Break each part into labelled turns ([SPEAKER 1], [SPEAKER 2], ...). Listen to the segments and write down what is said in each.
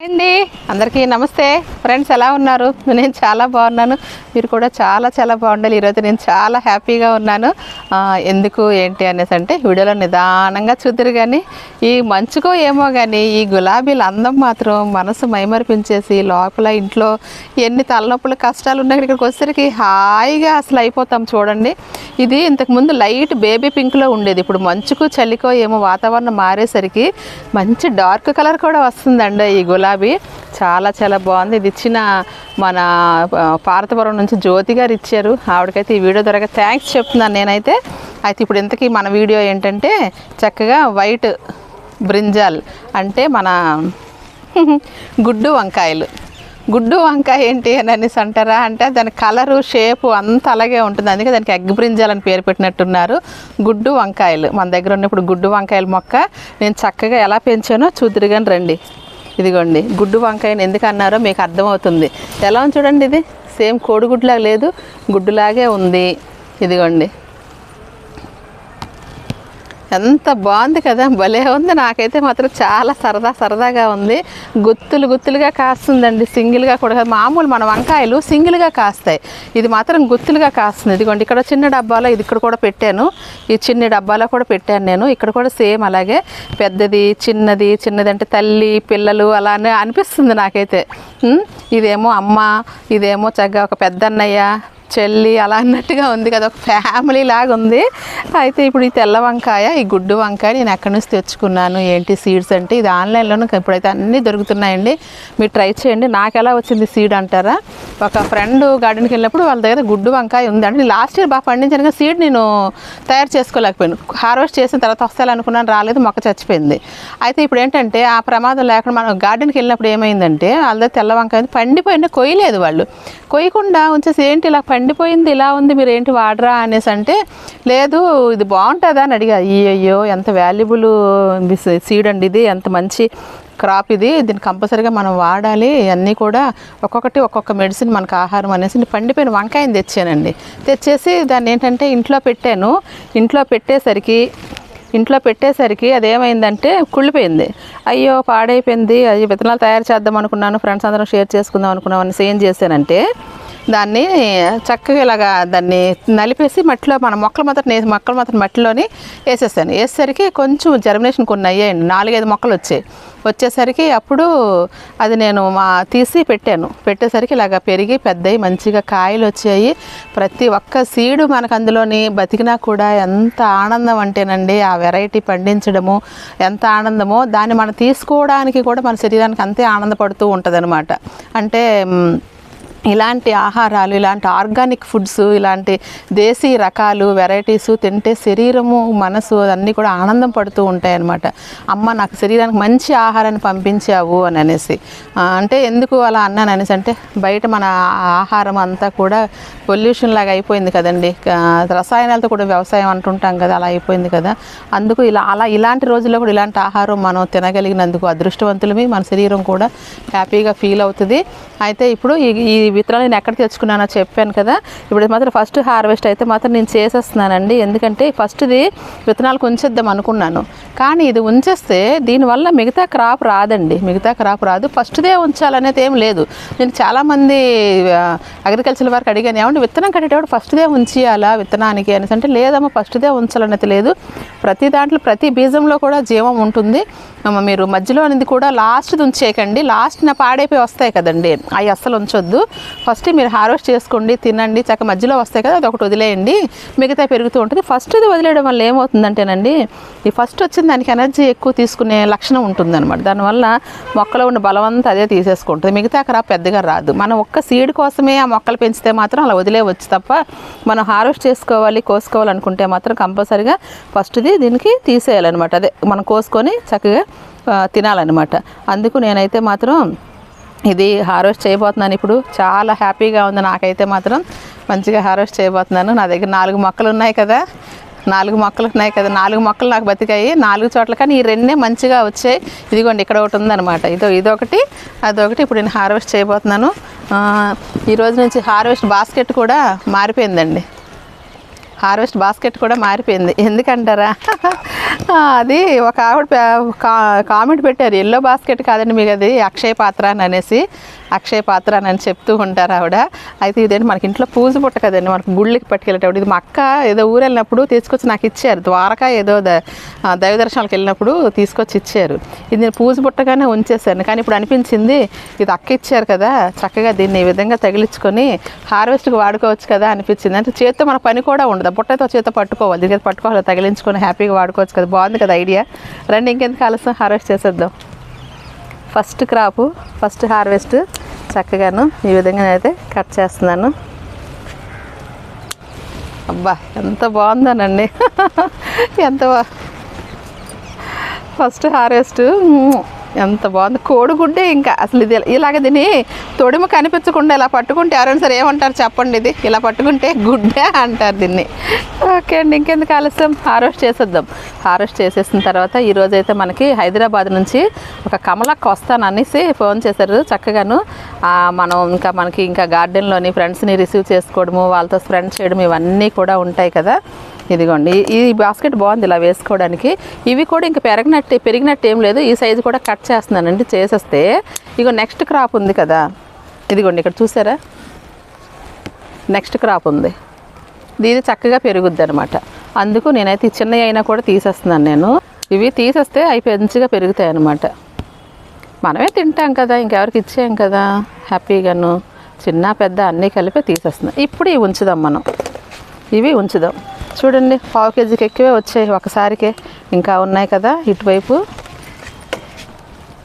[SPEAKER 1] అండి అందరికీ నమస్తే ఫ్రెండ్స్, ఎలా ఉన్నారు? నేను చాలా బాగున్నాను. మీరు కూడా చాలా చాలా బాగుండాలి. ఈరోజు నేను చాలా హ్యాపీగా ఉన్నాను. ఎందుకు ఏంటి అనేసి అంటే వీడియోలో నిదానంగా చూద్దరు. కానీ ఈ మంచుకో ఏమో కానీ ఈ గులాబీల అందం మాత్రం మనసు మైమరిపించేసి లోపల ఇంట్లో ఎన్ని తలనొప్పులు కష్టాలు ఉన్నాయి ఇక్కడికి వచ్చేసరికి హాయిగా అసలు అయిపోతాం. చూడండి, ఇది ఇంతకుముందు లైట్ బేబీ పింక్లో ఉండేది. ఇప్పుడు మంచుకు చలికో ఏమో వాతావరణం మారేసరికి మంచి డార్క్ కలర్ కూడా వస్తుందండి. ఈ గులాబీ చాలా చాలా బాగుంది. ఇది ఇచ్చిన మన పార్వతీపురం నుంచి జ్యోతి గారు ఇచ్చారు. ఆవిడకైతే ఈ వీడియో ద్వారా థ్యాంక్స్ చెప్తున్నాను నేనైతే. అయితే ఇప్పుడు ఇంతకీ మన వీడియో ఏంటంటే చక్కగా వైట్ బ్రింజాల్ అంటే మన గుడ్డు వంకాయలు. గుడ్డు వంకాయ ఏంటి అని అనేసి అంటారా అంటే దాని కలరు షేపు అంతా అలాగే ఉంటుంది. అందుకే దానికి ఎగ్ బ్రింజాల్ అని పేరు పెట్టినట్టున్నారు. గుడ్డు వంకాయలు మన దగ్గర ఉన్నప్పుడు గుడ్డు వంకాయల మొక్క నేను చక్కగా ఎలా పెంచానో చూద్దరు కానీ రండి. ఇదిగోండి, గుడ్డు వంకాయని ఎందుకు అన్నారో మీకు అర్థమవుతుంది. ఎలా ఉంది చూడండి, ఇది సేమ్ కోడిగుడ్లాగా లేదు, గుడ్డులాగే ఉంది. ఇదిగోండి, ఎంత బాగుంది కదా, భలే ఉంది. నాకైతే మాత్రం చాలా సరదాగా ఉంది. గుత్తులుగా కాస్తుందండి, సింగిల్గా కూడా. మామూలు మన వంకాయలు సింగిల్గా కాస్తాయి, ఇది మాత్రం గుత్తులుగా కాస్తుంది. ఇదిగోండి, ఇక్కడ చిన్న డబ్బాలో ఇది ఇక్కడ కూడా పెట్టాను, ఈ చిన్న డబ్బాలో కూడా పెట్టాను నేను. ఇక్కడ కూడా సేమ్ అలాగే పెద్దది చిన్నది అంటే తల్లి పిల్లలు అలానే అనిపిస్తుంది నాకైతే. ఇదేమో అమ్మ, ఇదేమో చక్కగా ఒక పెద్దన్నయ్య చెల్లి అలా అన్నట్టుగా ఉంది కదా, ఒక ఫ్యామిలీ లాగా ఉంది. అయితే ఇప్పుడు ఈ తెల్ల వంకాయ, ఈ గుడ్డు వంకాయ నేను ఎక్కడి నుంచి తెచ్చుకున్నాను ఏంటి సీడ్స్ అంటే ఇది ఆన్లైన్లోనే ఇప్పుడైతే అన్నీ దొరుకుతున్నాయండి. మీరు ట్రై చేయండి. నాకు ఎలా వచ్చింది సీడ్ అంటారా, ఒక ఫ్రెండ్ గార్డెన్కి వెళ్ళినప్పుడు వాళ్ళ దగ్గర గుడ్డు వంకాయ ఉంది అంటే లాస్ట్ ఇయర్ బాగా పండించాను కానీ సీడ్ నేను తయారు చేసుకోలేకపోయాను. హార్వెస్ట్ చేసిన తర్వాత వస్తాయనుకున్నాను, రాలేదు, మొక్క చచ్చిపోయింది. అయితే ఇప్పుడు ఏంటంటే ఆ ప్రమాదం లేకుండా మనం గార్డెన్కి వెళ్ళినప్పుడు ఏమైందంటే వాళ్ళ దగ్గర తెల్ల వంకాయ పండిపోయినా కొయ్యలేదు, వాళ్ళు కొయ్యకుండా ఉంచేసి ఏంటి ఇలా పండిపోయింది ఇలా ఉంది మీరు ఏంటి వాడరా అనేసి అంటే లేదు ఇది బాగుంటుందా అని అడిగా. అయ్యో ఎంత వాల్యుబుల్ సీడ్ అండి ఇది, ఎంత మంచి క్రాప్ ఇది, దీన్ని కంపల్సరీగా మనం వాడాలి. అన్నీ కూడా ఒక్కొక్క మెడిసిన్ మనకు ఆహారం అనేసి పండిపోయిన వంకాయని తెచ్చానండి. తెచ్చేసి దాన్ని ఏంటంటే ఇంట్లో పెట్టాను. ఇంట్లో పెట్టేసరికి అదేమైందంటే కుళ్ళిపోయింది. అయ్యో పాడైపోయింది, అది విత్తనాలు తయారు చేద్దాం అనుకున్నాను, ఫ్రెండ్స్ అందరం షేర్ చేసుకుందాం అనుకున్నాం అని ఏం చేశానంటే దాన్ని చక్కగా ఇలాగా దాన్ని నలిపేసి మట్టిలో మన మొక్కలు మాత్రం మట్టిలోని వేసేసాను. వేసేసరికి కొంచెం జర్మినేషన్ కొన్ని అయ్యాయండి, 4-5 మొక్కలు వచ్చేసరికి అప్పుడు అది నేను తీసి పెట్టేసరికి ఇలాగ పెరిగి పెద్దవి మంచిగా కాయలు వచ్చాయి. ప్రతి ఒక్క సీడు మనకు అందులోని బతికినా కూడా ఎంత ఆనందం అంటేనండి, ఆ వెరైటీ పండించడము ఎంత ఆనందమో దాన్ని మనం తీసుకోవడానికి కూడా మన శరీరానికి అంతే ఆనందపడుతూ ఉంటుంది అనమాట. అంటే ఇలాంటి ఆహారాలు, ఇలాంటి ఆర్గానిక్ ఫుడ్స్, ఇలాంటి దేశీ రకాలు వెరైటీస్ తింటే శరీరము మనసు అన్నీ కూడా ఆనందం పడుతూ ఉంటాయి అన్నమాట. అమ్మ నాకు శరీరానికి మంచి ఆహారాన్ని పంపించావు అని అనేసి అంటే ఎందుకు అలా అన్నాను అనేసి అంటే బయట మన ఆహారం అంతా కూడా పొల్యూషన్ లాగా అయిపోయింది కదండి, రసాయనాలతో కూడా వ్యవసాయం అంటుంటాం కదా, అలా అయిపోయింది కదా. అందుకు ఇలాంటి రోజుల్లో కూడా ఇలాంటి ఆహారం మనం తినగలిగినందుకు అదృష్టవంతులమి, మన శరీరం కూడా హ్యాపీగా ఫీల్ అవుతుంది. అయితే ఇప్పుడు ఈ విత్తనాలు నేను ఎక్కడ తెచ్చుకున్నానో చెప్పాను కదా. ఇప్పుడు మాత్రం ఫస్ట్ హార్వెస్ట్ అయితే మాత్రం నేను చేసేస్తున్నానండి. ఎందుకంటే ఫస్ట్ది విత్తనాలకు ఉంచేద్దాం అనుకున్నాను, కానీ ఇది ఉంచేస్తే దీనివల్ల మిగతా క్రాప్ రాదు. ఫస్ట్దే ఉంచాలనేది ఏం లేదు. నేను చాలామంది అగ్రికల్చర్ వారికి అడిగాను, ఏమంటే విత్తనం కట్టేటప్పుడు ఫస్ట్దే ఉంచేయాలా విత్తనానికి అనేసి అంటే లేదమ్మా ఫస్ట్దే ఉంచాలనేది లేదు. ప్రతి దాంట్లో ప్రతి బీజంలో కూడా జీవం ఉంటుంది. మీరు మధ్యలో అనేది కూడా లాస్ట్ది ఉంచేయకండి, లాస్ట్ పాడైపోయి వస్తాయి కదండి, అవి అస్సలు ఉంచొద్దు. ఫస్ట్ మీరు హార్వెస్ట్ చేసుకోండి, తినండి, చక్క మధ్యలో వస్తాయి కదా అది ఒకటి వదిలేయండి, మిగతా పెరుగుతూ ఉంటుంది. ఫస్ట్ది వదిలేయడం వల్ల ఏమవుతుందంటేనండి ఈ ఫస్ట్ వచ్చిన దానికి ఎనర్జీ ఎక్కువ తీసుకునే లక్షణం ఉంటుంది అనమాట. దానివల్ల మొక్కలో ఉన్న బలవంతా అదే తీసేసుకుంటుంది, మిగతా క్రాప్ పెద్దగా రాదు. మనం ఒక్క సీడ్ కోసమే ఆ మొక్కలు పెంచితే మాత్రం అలా వదిలేవచ్చు తప్ప మనం హార్వెస్ట్ కోసుకోవాలనుకుంటే మాత్రం కంపల్సరీగా ఫస్ట్ది దీనికి తీసేయాలన్నమాట. అదే మనం కోసుకొని చక్కగా తినాలన్నమాట. అందుకు నేనైతే మాత్రం ఇది హార్వెస్ట్ చేయబోతున్నాను. ఇప్పుడు చాలా హ్యాపీగా ఉంది నాకైతే మాత్రం, మంచిగా హార్వెస్ట్ చేయబోతున్నాను. నా దగ్గర 4 మొక్కలు ఉన్నాయి కదా, 4 మొక్కలు నాకు బతికాయి 4 చోట్ల, కానీ ఈ 2 మంచిగా వచ్చాయి. ఇదిగోండి ఇక్కడ ఒకటి ఉందన్నమాట, ఇదొకటి అదొకటి. ఇప్పుడు నేను హార్వెస్ట్ చేయబోతున్నాను. ఈరోజు నుంచి హార్వెస్ట్ బాస్కెట్ కూడా మారిపోయిందండి. హార్వెస్ట్ బాస్కెట్ కూడా మారిపోయింది. ఎందుకంటారా, అది ఒక ఆవిడ కామెంట్ పెట్టారు, ఎల్లో బాస్కెట్ కాదండి మీకు అది అక్షయ పాత్ర అని అనేసి, అక్షయ పాత్ర అని చెప్తూ ఉంటారు ఆవిడ. అయితే ఇదేంటి మనకి ఇంట్లో పూజ పుట్ట కదండి, మనకు గుళ్ళకి పట్టుకెళ్ళేటప్పుడు. ఇది మా అక్క ఏదో ఊరు వెళ్ళినప్పుడు తీసుకొచ్చి నాకు ఇచ్చారు, ద్వారకా ఏదో దైవ దర్శనాలకు వెళ్ళినప్పుడు తీసుకొచ్చి ఇచ్చారు. ఇది నేను పూజ పుట్టగానే ఉంచేసాను, కానీ ఇప్పుడు అనిపించింది ఇది అక్క ఇచ్చారు కదా, చక్కగా దీన్ని ఈ విధంగా తగిలించుకొని హార్వెస్ట్కి వాడుకోవచ్చు కదా అనిపించింది. అంటే చేతితో మన పని కూడా ఉండదు, బుట్టతో చేతితో పట్టుకోవాలి, దీనికి పట్టుకోవాలి, తగిలించుకొని హ్యాపీగా వాడుకోవచ్చు కదా. బాగుంది కదా ఐడియా. రండి ఇంకెందుకు ఆలస్యం, హార్వెస్ట్ చేసేద్దాం. ఫస్ట్ క్రాపు, ఫస్ట్ హార్వెస్ట్ చక్కగాను ఈ విధంగా అయితే కట్ చేస్తున్నాను. అబ్బా ఎంత బాగుందోనండి, ఎంత ఫస్ట్ హార్వెస్ట్ ఎంత బాగుంది. కోడిగుడ్డే ఇంకా అసలు ఇది ఇలాగ దీన్ని తొడిమ కనిపించకుండా ఇలా పట్టుకుంటే ఎవరైనా సరే ఏమంటారు చెప్పండి, ఇది ఇలా పట్టుకుంటే గుడ్డే అంటారు దీన్ని. ఓకే అండి, ఇంకెందుకు ఆలస్యం, హార్వెస్ట్ చేసేద్దాం. హార్వెస్ట్ చేసేసిన తర్వాత ఈరోజైతే మనకి హైదరాబాద్ నుంచి ఒక కమలక్క వస్తాను అనేసి ఫోన్ చేశారు. చక్కగాను మనం మనకి ఇంకా గార్డెన్లోని ఫ్రెండ్స్ని రిసీవ్ చేసుకోవడము, వాళ్ళతో ఫ్రెండ్స్ చేయడం ఇవన్నీ కూడా ఉంటాయి కదా. ఇదిగోండి ఈ బాస్కెట్ బాగుంది ఇలా వేసుకోవడానికి. ఇవి కూడా ఇంకా పెరిగినట్టు ఏం లేదు, ఈ సైజు కూడా కట్ చేస్తున్నానండి. చేసేస్తే ఇగో నెక్స్ట్ క్రాప్ ఉంది కదా, ఇదిగోండి ఇక్కడ చూసారా నెక్స్ట్ క్రాప్ ఉంది, ఇది చక్కగా పెరుగుద్ది అనమాట. అందుకు నేనైతే చిన్నవి అయినా కూడా తీసేస్తున్నాను నేను. ఇవి తీసేస్తే అవి మంచిగా పెరుగుతాయి అన్నమాట. మనమే తింటాం కదా, ఇంకెవరికి ఇచ్చేయం కదా, హ్యాపీగాను చిన్న పెద్ద అన్నీ కలిపి తీసేస్తున్నాం. ఇప్పుడు ఇవి ఉంచుదాం, మనం ఇవి ఉంచుదాం. చూడండి 1/2 కేజీకి ఎక్కువే వచ్చాయి ఒకసారికే, ఇంకా ఉన్నాయి కదా ఇటువైపు.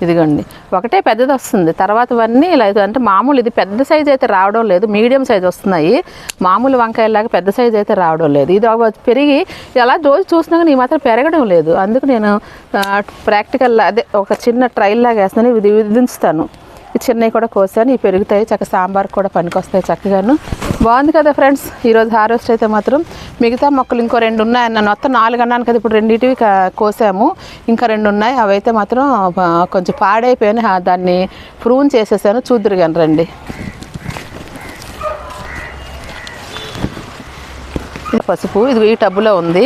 [SPEAKER 1] ఇదిగోండి ఒకటే పెద్దది వస్తుంది, తర్వాత ఇవన్నీ ఇలా అంటే మామూలు ఇది పెద్ద సైజు అయితే రావడం లేదు, మీడియం సైజు వస్తున్నాయి. మామూలు వంకాయలాగా పెద్ద సైజు అయితే రావడం లేదు. ఇది పెరిగి ఎలా రోజు చూసినా కానీ ఈ మాత్రం పెరగడం లేదు. అందుకు నేను ప్రాక్టికల్ అదే ఒక చిన్న ట్రైల్ లాగా వేస్తాను, ఇది విధించుతాను. ఈ చిన్నవి కూడా కోసాను, ఇవి పెరుగుతాయి, చక్కగా సాంబార్ కూడా పనికొస్తాయి చక్కగాను. బాగుంది కదా ఫ్రెండ్స్. ఈరోజు హార్వెస్ట్ అయితే మాత్రం మిగతా మొక్కలు ఇంకో 2 ఉన్నాయి అన్న, మొత్తం 4 అన్నాను కదా, ఇప్పుడు 2 కోసాము, ఇంకా 2 ఉన్నాయి. అవైతే మాత్రం కొంచెం పాడైపోయాను, దాన్ని ప్రూన్ చేసేసాను. చూద్దురు కానీ రండి. పసుపు ఇది ఈ టబ్బులో ఉంది.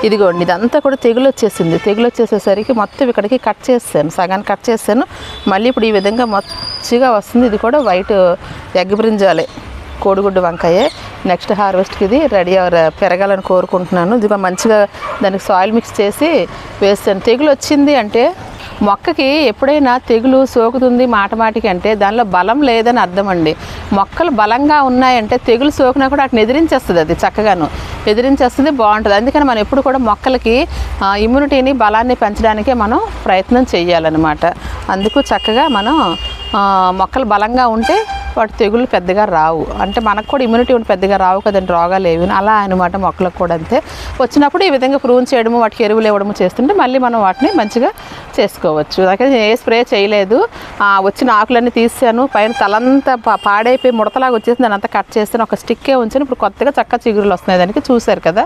[SPEAKER 1] ఇదిగోండి ఇదంతా కూడా తెగులు వచ్చేసింది. తెగులు వచ్చేసేసరికి మొత్తం ఇక్కడికి కట్ చేస్తాను, సగాన్ని కట్ చేస్తాను. మళ్ళీ ఇప్పుడు ఈ విధంగా మంచిగా వస్తుంది. ఇది కూడా వైట్ ఎగ్ బ్రింజాలే, కోడిగుడ్డు వంకాయే. నెక్స్ట్ హార్వెస్ట్కి ఇది రెడీ పెరగాలని కోరుకుంటున్నాను. ఇదిగో మంచిగా దానికి సాయిల్ మిక్స్ చేసి వేస్తాను. తెగులు వచ్చింది అంటే మొక్కకి ఎప్పుడైనా తెగులు సోకుతుంది మాటమాటికి అంటే దానిలో బలం లేదని అర్థం అండి. మొక్కలు బలంగా ఉన్నాయంటే తెగులు సోకినా కూడా అటు ఎదిరించేస్తుంది, అది చక్కగాను ఎదిరించేస్తుంది, బాగుంటుంది. అందుకని మనం ఎప్పుడు కూడా మొక్కలకి ఇమ్యూనిటీని బలాన్ని పెంచడానికే మనం ప్రయత్నం చేయాలన్నమాట. అందుకు చక్కగా మనం మొక్కలు బలంగా ఉంటే వాటి తెగులు పెద్దగా రావు. అంటే మనకు కూడా ఇమ్యూనిటీ ఉంటే పెద్దగా రావు కదండి రోగాలు ఏవి, అలా అనమాట. మొక్కలకు కూడా అంతే. వచ్చినప్పుడు ఈ విధంగా ప్రూన్ చేయడము, వాటికి ఎరువులు ఇవ్వడము చేస్తుంటే మళ్ళీ మనం వాటిని మంచిగా చేసుకోవచ్చు. నాకైతే ఏ స్ప్రే చేయలేదు, వచ్చిన ఆకులన్నీ తీసాను, పైన తలంతా పాడైపోయి ముడతలాగా వచ్చేసి దాన్ని అంతా కట్ చేస్తాను, ఒక స్టిక్కే ఉంచాను. ఇప్పుడు కొత్తగా చక్కగా చిగురులు వస్తున్నాయి దానికి, చూశారు కదా.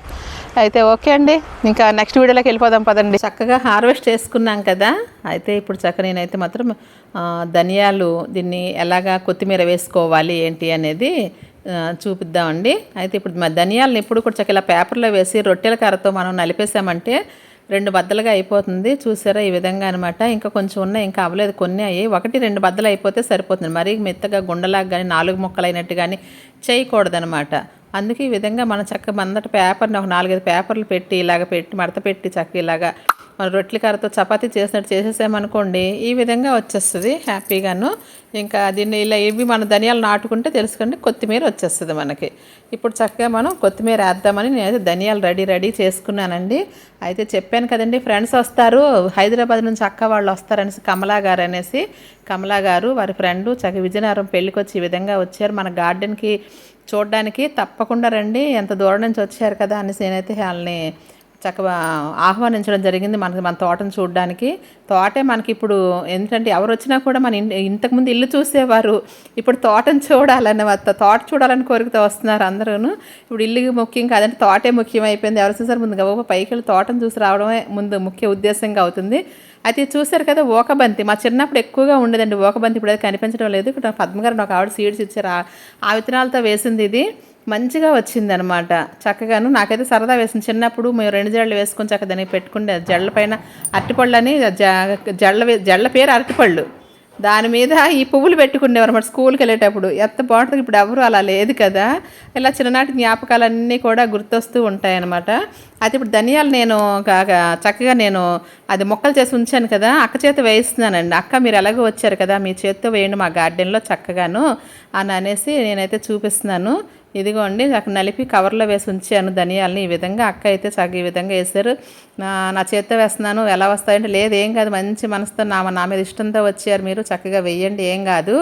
[SPEAKER 1] అయితే ఓకే అండి, ఇంకా నెక్స్ట్ వీడియోలోకి వెళ్ళిపోదాం పదండి. చక్కగా హార్వెస్ట్ చేసుకున్నాం కదా. అయితే ఇప్పుడు చక్కగా నేనైతే మాత్రం ధనియాలు దీన్ని ఎలాగా కొత్తిమీర వేసుకోవాలి ఏంటి అనేది చూపిద్దామండి. అయితే ఇప్పుడు ధనియాలను ఎప్పుడు కూడా చక్కగా ఇలా పేపర్లో వేసి రొట్టెల కర్రతో మనం నలిపేసామంటే 2 బద్దలుగా అయిపోతుంది. చూసారా ఈ విధంగా అనమాట. ఇంకా కొంచెం ఉన్నాయి, ఇంకా అవ్వలేదు, కొన్ని అయ్యి 1-2 బద్దలు అయిపోతే సరిపోతుంది. మరీ మెత్తగా గుండలాగా కానీ 4 ముక్కలు అయినట్టు కానీ చేయకూడదనమాట. అందుకే ఈ విధంగా మనం చక్కగా మందట పేపర్ని ఒక 4-5 పేపర్లు పెట్టి ఇలాగ పెట్టి మడత పెట్టి చక్కగా ఇలాగా మన రొట్టెల కర్రతో చపాతీ చేసినట్టు చేసేసామనుకోండి, ఈ విధంగా వచ్చేస్తుంది హ్యాపీగాను. ఇంకా దీన్ని ఇలా ఇవి మన ధనియాలు నాటుకుంటే తెలుసుకోండి కొత్తిమీర వచ్చేస్తుంది మనకి. ఇప్పుడు చక్కగా మనం కొత్తిమీర వేద్దామని నేనైతే ధనియాలు రెడీ చేసుకున్నానండి. అయితే చెప్పాను కదండి ఫ్రెండ్స్ వస్తారు, హైదరాబాద్ నుంచి అక్క వాళ్ళు వస్తారనేసి కమలా గారు వారి ఫ్రెండు చక్కగా విజయనగరం పెళ్ళికి వచ్చి ఈ విధంగా వచ్చారు మన గార్డెన్కి చూడడానికి. తప్పకుండా రండి, ఎంత దూరం నుంచి వచ్చారు కదా అనేసి నేనైతే వాళ్ళని చక్కగా ఆహ్వానించడం జరిగింది మన తోటను చూడడానికి. తోటే మనకి ఇప్పుడు ఎందుకంటే ఎవరు వచ్చినా కూడా మన ఇంతకుముందు ఇల్లు చూసేవారు, ఇప్పుడు తోటను చూడాలని తోట చూడాలని కోరికతో వస్తున్నారు అందరూ. ఇప్పుడు ఇల్లు ముఖ్యం కాదంటే తోటే ముఖ్యం అయిపోయింది. ఎవరు చూసారు ముందు గబగబా పైకి వెళ్ళి తోటను చూసి రావడమే ముందు ముఖ్య ఉద్దేశంగా అవుతుంది. అయితే చూసారు కదా ఓకబంతి, మా చిన్నప్పుడు ఎక్కువగా ఉండేదండి ఓకబంతి, ఇప్పుడు అది కనిపించడం లేదు. ఇక్కడ పద్మగారు ఒక ఆవిడ సీడ్స్ ఇచ్చారు, ఆ విత్తనాలతో వేసింది ఇది. మంచిగా వచ్చిందనమాట. చక్కగాను నాకైతే సరదా వేసింది. చిన్నప్పుడు మేము 2 జడలు వేసుకొని చక్కగా దానికి పెట్టుకుంటే జడల పైన అరటిపళ్ళు అని జడల పేరు అరటిపళ్ళు, దాని మీద ఈ పువ్వులు పెట్టుకునేవారు అన్నమాట స్కూల్కి వెళ్ళేటప్పుడు. ఎంత బాగుంటుంది. ఇప్పుడు ఎవరు అలా లేదు కదా. ఇలా చిన్ననాటి జ్ఞాపకాలన్నీ కూడా గుర్తొస్తూ ఉంటాయన్నమాట. అయితే ఇప్పుడు ధనియాలు నేను చక్కగా అది మొక్కలు చేసి ఉంచాను కదా, అక్క చేత వేయిస్తున్నానండి. అక్క మీరు ఎలాగో వచ్చారు కదా, మీ చేత్తో వేయండి మా గార్డెన్లో చక్కగాను అని అనేసి నేనైతే చూపిస్తున్నాను. ఇదిగోండి అక్కడ నలిపి కవర్లో వేసి ఉంచాను ధనియాలని. ఈ విధంగా అక్క అయితే చక్కగా ఈ విధంగా వేశారు. నా చేత్తో వేస్తున్నాను, ఎలా వస్తాయంటే లేదు ఏం కాదు, మంచి మనసుతో నా మీద ఇష్టంతో వచ్చారు, మీరు చక్కగా వేయండి ఏం కాదు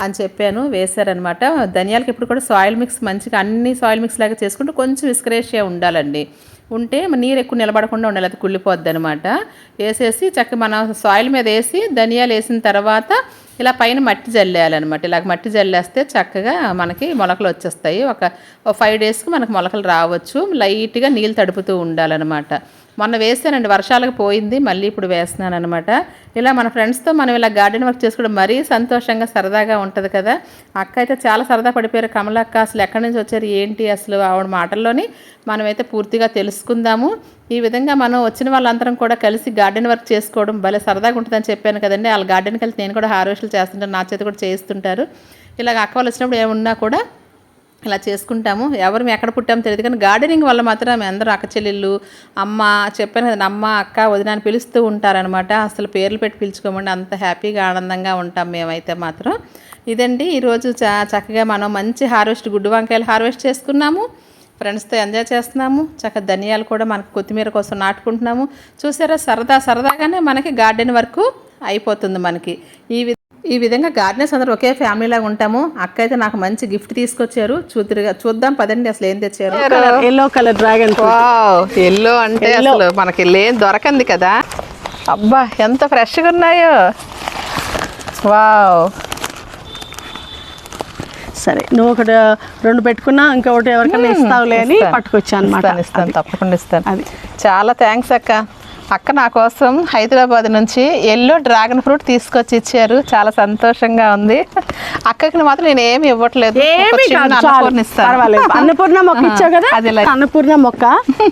[SPEAKER 1] అని చెప్పాను. వేశారనమాట. ధనియాలకి ఇప్పుడు కూడా సాయిల్ మిక్స్ మంచిగా అన్ని సాయిల్ మిక్స్ లాగా చేసుకుంటూ కొంచెం విస్కరేషియా ఉండాలండి. ఉంటే నీరు ఎక్కువ నిలబడకుండా ఉండాలి, అది కుళ్ళిపోద్ది అనమాట. వేసేసి చక్కగా మన సాయిల్ మీద వేసి ధనియాలు వేసిన తర్వాత ఇలా పైన మట్టి జల్లేయాలన్నమాట. ఇలా మట్టి జల్లేస్తే చక్కగా మనకి మొలకలు వచ్చేస్తాయి. ఒక 5 డేస్కి మనకు మొలకలు రావచ్చు. లైట్గా నీళ్ళు తడుపుతూ ఉండాలన్నమాట. మొన్న వేసానండి, వర్షాలకు పోయింది, మళ్ళీ ఇప్పుడు వేస్తున్నాను అనమాట. ఇలా మన ఫ్రెండ్స్తో మనం ఇలా గార్డెన్ వర్క్ చేసుకోవడం మరీ సంతోషంగా సరదాగా ఉంటుంది కదా. అక్క అయితే చాలా సరదా పడిపోయారు. కమలక్క అసలు ఎక్కడి నుంచి వచ్చారు ఏంటి అసలు ఆవిడ మాటల్లోని మనమైతే పూర్తిగా తెలుసుకుందాము. ఈ విధంగా మనం వచ్చిన వాళ్ళందరం కూడా కలిసి గార్డెన్ వర్క్ చేసుకోవడం భలే సరదాగా ఉంటుందని చెప్పాను కదండి. వాళ్ళ గార్డెన్కి వెళ్తే నేను కూడా హార్వెస్ట్లు చేస్తుంటాను, నా చేతి కూడా చేస్తుంటారు. ఇలాగ అక్క వాళ్ళు వచ్చినప్పుడు ఏమున్నా కూడా ఇలా చేసుకుంటాము. ఎవరు మేము ఎక్కడ పుట్టామో తెలియదు కానీ గార్డెనింగ్ వల్ల మాత్రం మేము అందరూ అక్క చెల్లెళ్ళు అమ్మ చెప్పాను కదా, అమ్మ అక్క వదిన అని పిలుస్తూ ఉంటారనమాట. అసలు పేర్లు పెట్టి పిలుచుకోమండి, అంత హ్యాపీగా ఆనందంగా ఉంటాం మేమైతే మాత్రం. ఇదండి ఈరోజు చక్కగా మనం మంచి గుడ్డు వంకాయలు హార్వెస్ట్ చేసుకున్నాము, ఫ్రెండ్స్తో ఎంజాయ్ చేస్తున్నాము. చక్కగా ధనియాలు కూడా మనకు కొత్తిమీర కోసం నాటుకుంటున్నాము. చూసారా సరదాగానే మనకి గార్డెన్ వరకు అయిపోతుంది మనకి. ఈ విధంగా గార్డెనర్స్ అందరూ ఒకే ఫ్యామిలీలాగా ఉంటాము. అక్క అయితే నాకు మంచి గిఫ్ట్ తీసుకొచ్చారు, చూద్దాం పదండి అసలు ఏం తెచ్చారు.
[SPEAKER 2] Yellow colour dragon.
[SPEAKER 1] ఎల్లో అంటే అసలు మనకి ఏం దొరకంది కదా. అబ్బా ఎంత ఫ్రెష్గా ఉన్నాయో. వావ్.
[SPEAKER 2] సరే నువ్వు ఒకటి 2 పెట్టుకున్నా, ఇంకొకటి ఎవరికైనా ఇస్తావులే అని పట్టుకొచ్చాను అనమాట.
[SPEAKER 1] ఇస్తాను తప్పకుండా ఇస్తాను. అది చాలా థ్యాంక్స్ అక్క. అక్క నా కోసం హైదరాబాద్ నుంచి ఎల్లో డ్రాగన్ ఫ్రూట్ తీసుకొచ్చి ఇచ్చారు, చాలా సంతోషంగా ఉంది. అక్కకి మాత్రం నేను ఏమి ఇవ్వట్లేదు,
[SPEAKER 2] అన్నపూర్ణ మొక్క ఇచ్చావు కదా, అన్నపూర్ణ మొక్క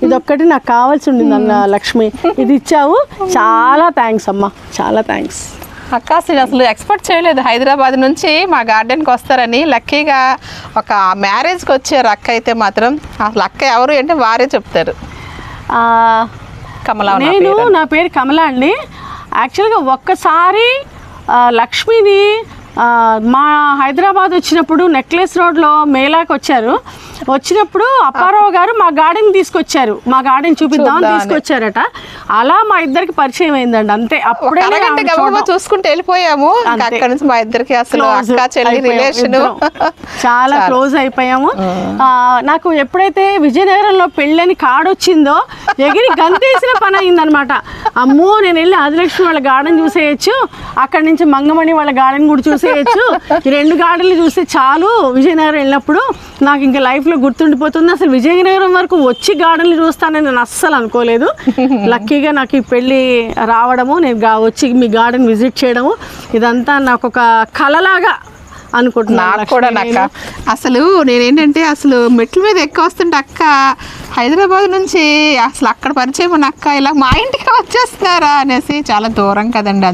[SPEAKER 2] ఇది ఒక్కటి నాకు కావాల్సి ఉండింది అన్న లక్ష్మి, ఇది ఇచ్చావు, చాలా థ్యాంక్స్ అమ్మా, చాలా థ్యాంక్స్.
[SPEAKER 1] అక్క అసలు ఎక్స్పెక్ట్ చేయలేదు హైదరాబాద్ నుంచి మా గార్డెన్కి వస్తారని. లక్కీగా ఒక మ్యారేజ్కి వచ్చారు అక్క అయితే మాత్రం. అసలు అక్క ఎవరు అంటే వారే చెప్తారు. కమలా.
[SPEAKER 2] నేను నా పేరు కమలా అండి. యాక్చువల్గా ఒక్కసారి లక్ష్మిని మా హైదరాబాద్ వచ్చినప్పుడు నెక్లెస్ రోడ్లో మేళాకి వచ్చినప్పుడు అప్పారావు గారు మా గార్డెన్ తీసుకొచ్చారు, మా గార్డెన్ చూపిద్దామని తీసుకొచ్చారట. అలా మా ఇద్దరికి పరిచయం అయిందండి, అంతే. అప్పుడే
[SPEAKER 1] చూసుకుంటూ వెళ్ళిపోయాము. అక్కడ నుంచి మా ఇద్దరికి అసలు రిలేషన్
[SPEAKER 2] చాలా క్లోజ్ అయిపోయాము. నాకు ఎప్పుడైతే విజయనగరంలో పెళ్ళని కార్డు వచ్చిందో ఎగిరి గంతేసిన పని అయిందనమాట. అమ్మో నేను వెళ్ళి ఆదిలక్ష్మి వాళ్ళ గార్డెన్ చూసేయచ్చు, అక్కడి నుంచి మంగమణి వాళ్ళ గార్డెన్ కూడా చూసేయచ్చు, ఈ 2 గార్డెన్లు చూస్తే చాలు విజయనగరం వెళ్ళినప్పుడు నాకు ఇంకా లైఫ్లో గుర్తుండిపోతుంది. అసలు విజయనగరం వరకు వచ్చి గార్డెన్లు చూస్తానని నేను అస్సలు అనుకోలేదు. లక్కీగా నాకు ఈ పెళ్ళి రావడము, నేను వచ్చి మీ గార్డెన్ విజిట్ చేయడము, ఇదంతా నాకు ఒక కళలాగా అనుకుంటున్నాను
[SPEAKER 1] కూడా. నాకు అసలు నేనేంటంటే అసలు మెట్ల మీద ఎక్కువ వస్తుంటే అక్క హైదరాబాద్ నుంచి అసలు అక్కడ పరిచయం ఉన్న అక్క ఇలా మా ఇంటికి వచ్చేస్తున్నారా అనేసి, చాలా దూరం కదండి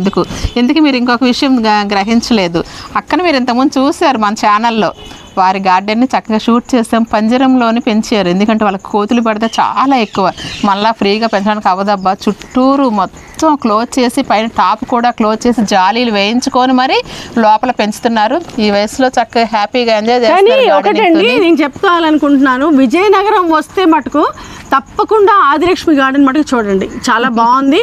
[SPEAKER 1] ఎందుకు మీరు ఇంకొక విషయం గ్రహించలేదు. అక్కను మీరు ఇంతకుముందు చూశారు మన ఛానల్లో. వారి గార్డెన్ని చక్కగా షూట్ చేసాం, పంజరంలోని పెంచారు. ఎందుకంటే వాళ్ళకి కోతులు పడితే చాలా ఎక్కువ, మళ్ళీ ఫ్రీగా పెంచడానికి అవ్వదబ్బా. చుట్టూరు మొత్తం క్లోజ్ చేసి పైన టాప్ కూడా క్లోజ్ చేసి జాలీలు వేయించుకొని మరి లోపల పెంచుతున్నారు. ఈ వయసులో చక్కగా హ్యాపీగా ఎంజాయ్ చేస్తారు.
[SPEAKER 2] ఒకటండి నేను చెప్తాననుకుంటున్నాను, విజయనగరం వస్తే మటుకు తప్పకుండా ఆదిలక్ష్మి గార్డెన్ మటుకు చూడండి, చాలా బాగుంది.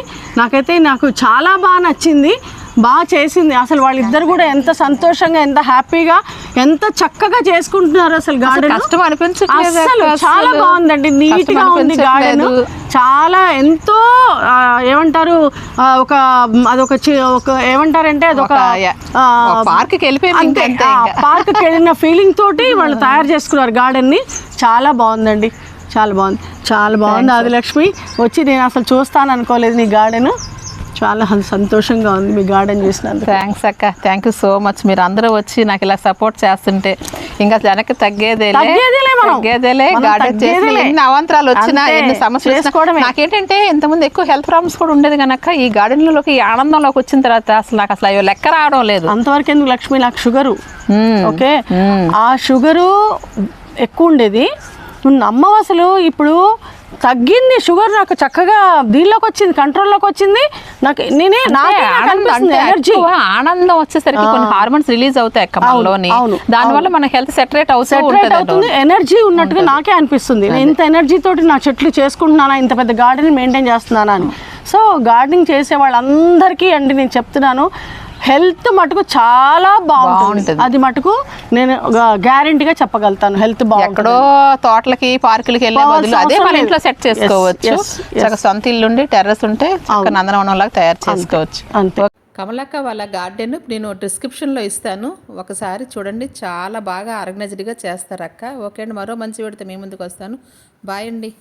[SPEAKER 2] నాకు చాలా బాగా నచ్చింది, బాగా చేసింది. అసలు వాళ్ళిద్దరు కూడా ఎంత సంతోషంగా, ఎంత హ్యాపీగా, ఎంత చక్కగా చేసుకుంటున్నారు. అసలు గార్డెన్ అసలు చాలా బాగుందండి, నీట్ గా ఉంది గార్డెన్. చాలా ఎంతో ఏమంటారు, అదొక ఏమంటారంటే అదొక
[SPEAKER 1] పార్క్కి
[SPEAKER 2] వెళ్ళిన ఫీలింగ్ తోటి వాళ్ళు తయారు చేసుకున్నారు గార్డెన్ ని. చాలా బాగుందండి, చాలా బాగుంది, చాలా బాగుంది ఆదిలక్ష్మి. వచ్చి నేను అసలు చూస్తాను అనుకోలేదు నీ గార్డెన్. చాలా సంతోషంగా ఉంది మీ గార్డెన్ చూసినందుకు.
[SPEAKER 1] థ్యాంక్స్ అక్క, థ్యాంక్ యూ సో మచ్. మీరు అందరూ వచ్చి నాకు ఇలా సపోర్ట్ చేస్తుంటే ఇంకా వెనక్కి తగ్గేదేలే. గార్డెన్ చేసి ఎన్ని అవాంతరాలు వచ్చినా ఎన్ని సమస్యలు వచ్చినా నాకేంటంటే ఇంతకుముందు ఎక్కువ హెల్త్ ప్రాబ్లమ్స్ కూడా ఉండేది కనుక ఈ గార్డెన్లోకి ఈ ఆనందంలోకి వచ్చిన తర్వాత నాకు అసలు అయ్యో లెక్క రావడం లేదు.
[SPEAKER 2] అంతవరకు ఎందుకు లక్ష్మి, నాకు షుగరు ఓకే, ఆ షుగరు ఎక్కువ ఉండేది. నువ్వు నమ్మవు అసలు. ఇప్పుడు తగ్గింది షుగర్, నాకు చక్కగా దీనిలోకి వచ్చింది, కంట్రోల్లోకి వచ్చింది. నాకు ఎనర్జీ
[SPEAKER 1] ఆనందం వచ్చేసరికి కొన్ని హార్మోన్స్ రిలీజ్ అవుతాయి మనలోని, దానివల్ల మన హెల్త్ సెటరేట్ అవుతుంది,
[SPEAKER 2] ఎనర్జీ ఉన్నట్టుగా నాకే అనిపిస్తుంది. నేను ఇంత ఎనర్జీ తోటి నా చెట్లు చేసుకుంటున్నానా, ఇంత పెద్ద గార్డెన్ మెయింటైన్ చేస్తున్నానా అని. సో గార్డెనింగ్ చేసే వాళ్ళందరికీ అండి నేను చెప్తున్నాను, హెల్త్ మటుకు చాలా బాగుంటుంది. అది మటుకు నేను గ్యారెంటీగా చెప్పగలుగుతాను, హెల్త్ బాగుంటుంది.
[SPEAKER 1] ఎక్కడో తోటలకి పార్కులకి వెళ్ళే బదులు అదే మన ఇంట్లో సెట్ చేసుకోవచ్చు. సొంత ఇల్లుండి టెర్రస్ ఉంటే నందనవనం లాగా తయారు చేసుకోవచ్చు.
[SPEAKER 2] అంతే.
[SPEAKER 1] కమలక్క వాళ్ళ గార్డెన్ నేను డిస్క్రిప్షన్లో ఇస్తాను, ఒకసారి చూడండి. చాలా బాగా ఆర్గనైజ్డ్గా చేస్తారు అక్క. ఓకే అండి, మరో మంచి వీడితో మీ ముందుకు వస్తాను. బాయ్ అండి.